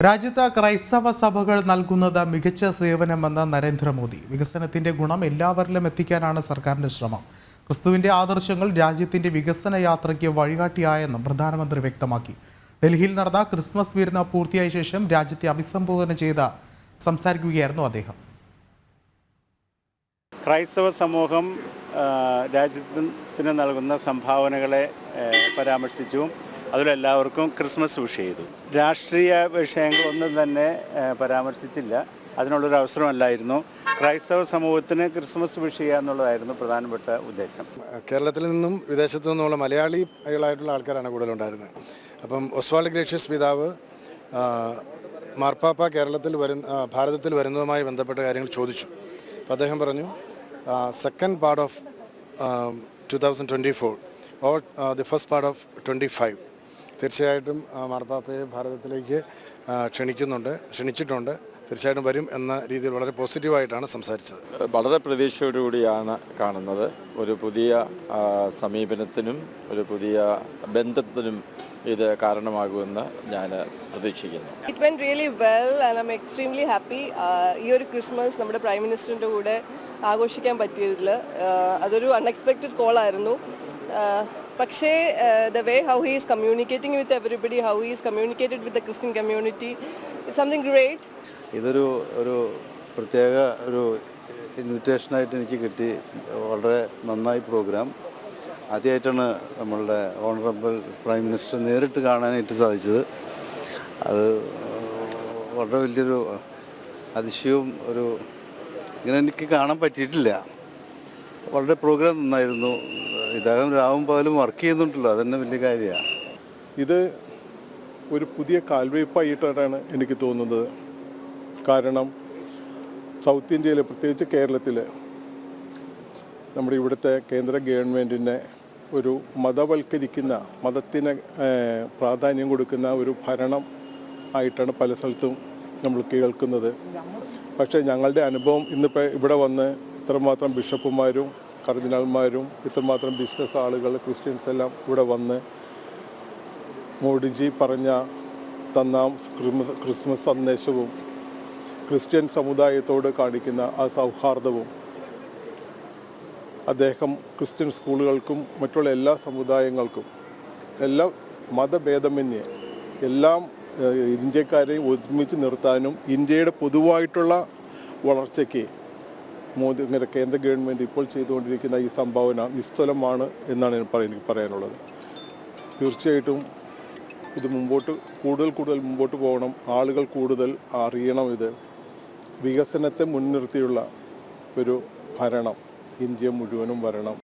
രാജ്യത്ത് ക്രൈസ്തവ സഭകൾ നൽകുന്നത് മികച്ച സേവനമെന്ന് നരേന്ദ്രമോദി. വികസനത്തിന്റെ ഗുണം എല്ലാവരിലും എത്തിക്കാനാണ് സർക്കാരിന്റെ ശ്രമം. ക്രിസ്തുവിന്റെ ആദർശങ്ങൾ രാജ്യത്തിന്റെ വികസന യാത്രയ്ക്ക് വഴികാട്ടിയായെന്നും പ്രധാനമന്ത്രി വ്യക്തമാക്കി. ഡൽഹിയിൽ നടന്ന ക്രിസ്മസ് വിരുന്ന് പൂർത്തിയായ ശേഷം രാജ്യത്തെ അഭിസംബോധന ചെയ്ത് സംസാരിക്കുകയായിരുന്നു അദ്ദേഹം. ക്രൈസ്തവ സമൂഹം രാജ്യത്തിന് നൽകുന്ന സംഭാവനകളെ പരാമർശിച്ചു. അതിലെല്ലാവർക്കും ക്രിസ്മസ് വിഷ് ചെയ്തു. രാഷ്ട്രീയ വിഷയങ്ങളൊന്നും തന്നെ പരാമർശിച്ചില്ല. അതിനുള്ളൊരു അവസരമല്ലായിരുന്നു. ക്രൈസ്തവ സമൂഹത്തിന് ക്രിസ്മസ് വിഷ് ചെയ്യുക എന്നുള്ളതായിരുന്നു പ്രധാനപ്പെട്ട ഉദ്ദേശം. കേരളത്തിൽ നിന്നും വിദേശത്തു നിന്നുള്ള മലയാളികളായിട്ടുള്ള ആൾക്കാരാണ് കൂടുതലുണ്ടായിരുന്നത്. അപ്പം ഒസ്വാൾഡ് ഗ്രേഷ്യസ് പിതാവ് മാർപ്പാപ്പ ഭാരതത്തിൽ വരുന്നതുമായി ബന്ധപ്പെട്ട കാര്യങ്ങൾ ചോദിച്ചു. അപ്പോൾ അദ്ദേഹം പറഞ്ഞു, second part of 2024 or the first part of 25 തീർച്ചയായിട്ടും മാർപ്പാപ്പയെ ഭാരതത്തിലേക്ക് ക്ഷണിച്ചിട്ടുണ്ട്. തീർച്ചയായിട്ടും വരും എന്ന രീതിയിൽ വളരെ പോസിറ്റീവായിട്ടാണ് സംസാരിച്ചത്. വളരെ പ്രതീക്ഷയോടുകൂടിയാണ് കാണുന്നത്. ഒരു പുതിയ സമീപനത്തിനും ഒരു പുതിയ ബന്ധത്തിനും ഇത് കാരണമാകുമെന്ന് ഞാൻ പ്രതീക്ഷിക്കുന്നു. It went really well and I am extremely happy. ഈ ഒരു ക്രിസ്മസ് നമ്മുടെ പ്രൈം മിനിസ്റ്ററിൻ്റെ കൂടെ ആഘോഷിക്കാൻ പറ്റിയതിൽ അതൊരു അൺഎക്സ്പെക്റ്റഡ് കോളായിരുന്നു. പക്ഷേ the way how he is communicating with everybody, how he is communicated with the Christian community is something great. ഒരു പ്രത്യേക ഒരു ഇൻവിറ്റേഷനായിട്ട് എനിക്ക് കിട്ടി. വളരെ നന്നായി പ്രോഗ്രാം. ആദ്യമായിട്ടാണ് നമ്മളുടെ ഓണറബിൾ പ്രൈം മിനിസ്റ്റർ നേരിട്ട് കാണാനായിട്ട് സാധിച്ചത്. അത് വളരെ വലിയൊരു അതിശയവും ഇങ്ങനെ എനിക്ക് കാണാൻ പറ്റിയിട്ടില്ല. വളരെ പ്രോഗ്രാം നന്നായിരുന്നു. ഇദ്ദേഹം രാവും പകലും വർക്ക് ചെയ്യുന്നുണ്ടല്ലോ, അതന്നെ വലിയ കാര്യമാണ്. ഇത് ഒരു പുതിയ കാൽവയ്പായിട്ടാണ് എനിക്ക് തോന്നുന്നത്. കാരണം സൗത്ത് ഇന്ത്യയിൽ, പ്രത്യേകിച്ച് കേരളത്തിൽ, നമ്മുടെ ഇവിടുത്തെ കേന്ദ്ര ഗവൺമെൻറ്റിനെ ഒരു മതവൽക്കരിക്കുന്ന, മതത്തിന് പ്രാധാന്യം കൊടുക്കുന്ന ഒരു ഭരണം ആയിട്ടാണ് പല സ്ഥലത്തും നമ്മൾ കേൾക്കുന്നത്. പക്ഷേ ഞങ്ങളുടെ അനുഭവം ഇന്നിപ്പോൾ ഇവിടെ വന്ന് ഇത്രമാത്രം ബിഷപ്പുമാരും കർദിനാൾമാരും ഇത്രമാത്രം ബിസിനസ് ആളുകൾ, ക്രിസ്ത്യൻസ് എല്ലാം ഇവിടെ വന്ന് മോഡിജി തന്ന ക്രിസ്മസ് സന്ദേശവും ക്രിസ്ത്യൻ സമുദായത്തോട് കാണിക്കുന്ന ആ സൗഹാർദ്ദവും അദ്ദേഹം ക്രിസ്ത്യൻ സ്കൂളുകൾക്കും മറ്റുള്ള എല്ലാ സമുദായങ്ങൾക്കും എല്ലാം മതഭേദമന്യേ എല്ലാം ഇന്ത്യക്കാരെയും ഒരുമിച്ച് നിർത്താനും ഇന്ത്യയുടെ പൊതുവായിട്ടുള്ള വളർച്ചയ്ക്ക് കേന്ദ്ര ഗവൺമെൻറ് ഇപ്പോൾ ചെയ്തുകൊണ്ടിരിക്കുന്ന ഈ സംഭാവന നിസ്തുലമാണ് എന്നാണ് എനിക്ക് പറയാനുള്ളത്. തീർച്ചയായിട്ടും ഇത് കൂടുതൽ മുമ്പോട്ട് പോകണം. ആളുകൾ കൂടുതൽ അറിയണം. ഇത് വികസനത്തെ മുൻനിർത്തിയുള്ള ഒരു ഭരണം ഇന്ത്യ മുഴുവനും വരണം.